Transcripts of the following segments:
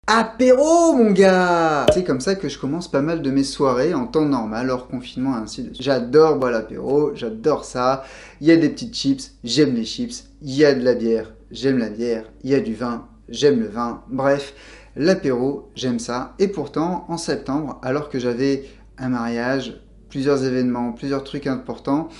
Apéro mon gars! C'est comme ça que je commence pas mal de mes soirées en temps normal, hors confinement et ainsi de suite. J'adore boire l'apéro, j'adore ça. Il y a des petites chips, j'aime les chips. Il y a de la bière, j'aime la bière. Il y a du vin, j'aime le vin. Bref, l'apéro, j'aime ça. Et pourtant, en septembre, alors que j'avais un mariage, plusieurs événements, plusieurs trucs importants,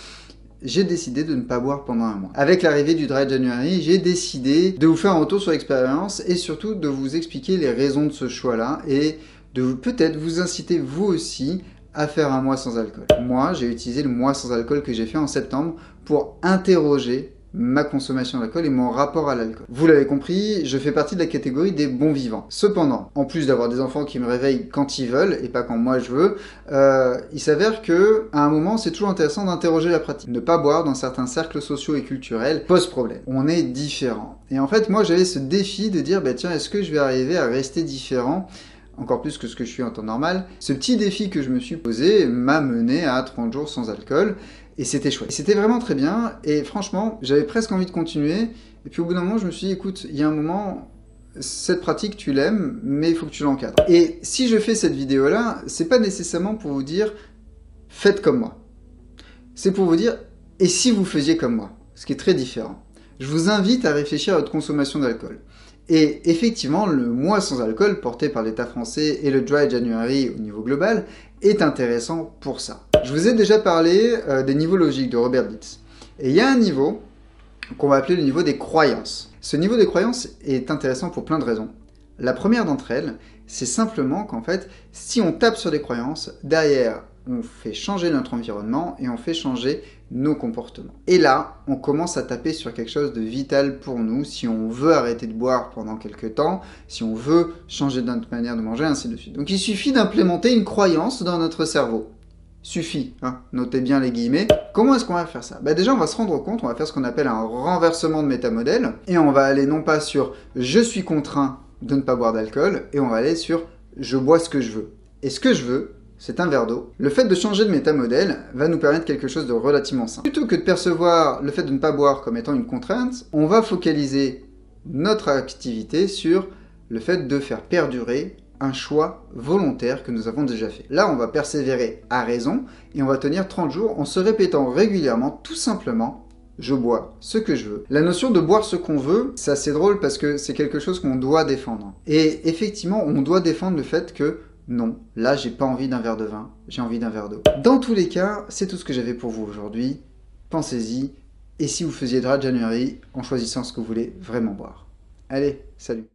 j'ai décidé de ne pas boire pendant un mois. Avec l'arrivée du Dry January, j'ai décidé de vous faire un retour sur l'expérience et surtout de vous expliquer les raisons de ce choix-là et de peut-être vous inciter vous aussi à faire un mois sans alcool. Moi, j'ai utilisé le mois sans alcool que j'ai fait en septembre pour interroger ma consommation d'alcool et mon rapport à l'alcool. Vous l'avez compris, je fais partie de la catégorie des bons vivants. Cependant, en plus d'avoir des enfants qui me réveillent quand ils veulent et pas quand moi je veux, il s'avère que à un moment c'est toujours intéressant d'interroger la pratique. Ne pas boire dans certains cercles sociaux et culturels pose problème. On est différent. Et en fait, moi j'avais ce défi de dire, bah tiens, est-ce que je vais arriver à rester différent encore plus que ce que je suis en temps normal. Ce petit défi que je me suis posé m'a mené à 30 jours sans alcool, et c'était chouette. C'était vraiment très bien, et franchement, j'avais presque envie de continuer, et puis au bout d'un moment, je me suis dit, écoute, il y a un moment, cette pratique, tu l'aimes, mais il faut que tu l'encadres. Et si je fais cette vidéo-là, c'est pas nécessairement pour vous dire, faites comme moi. C'est pour vous dire, et si vous faisiez comme moi, ce qui est très différent. Je vous invite à réfléchir à votre consommation d'alcool. Et effectivement, le mois sans alcool porté par l'État français et le Dry January au niveau global est intéressant pour ça. Je vous ai déjà parlé des niveaux logiques de Robert Dietz. Et il y a un niveau qu'on va appeler le niveau des croyances. Ce niveau des croyances est intéressant pour plein de raisons. La première d'entre elles, c'est simplement qu'en fait, si on tape sur des croyances, derrière, on fait changer notre environnement et on fait changer nos comportements. Et là, on commence à taper sur quelque chose de vital pour nous si on veut arrêter de boire pendant quelques temps, si on veut changer notre manière de manger, ainsi de suite. Donc il suffit d'implémenter une croyance dans notre cerveau. Suffit, hein, notez bien les guillemets. Comment est-ce qu'on va faire ça? Déjà, on va se rendre compte, on va faire ce qu'on appelle un renversement de métamodèle, et on va aller non pas sur « je suis contraint de ne pas boire d'alcool », et on va aller sur « je bois ce que je veux ». Et ce que je veux, c'est un verre d'eau. Le fait de changer de métamodèle va nous permettre quelque chose de relativement simple. Plutôt que de percevoir le fait de ne pas boire comme étant une contrainte, on va focaliser notre activité sur le fait de faire perdurer un choix volontaire que nous avons déjà fait. Là, on va persévérer à raison et on va tenir 30 jours en se répétant régulièrement, tout simplement, je bois ce que je veux. La notion de boire ce qu'on veut, c'est assez drôle parce que c'est quelque chose qu'on doit défendre. Et effectivement, on doit défendre le fait que non, là j'ai pas envie d'un verre de vin, j'ai envie d'un verre d'eau. Dans tous les cas, c'est tout ce que j'avais pour vous aujourd'hui. Pensez-y, et si vous faisiez Dry January en choisissant ce que vous voulez vraiment boire. Allez, salut!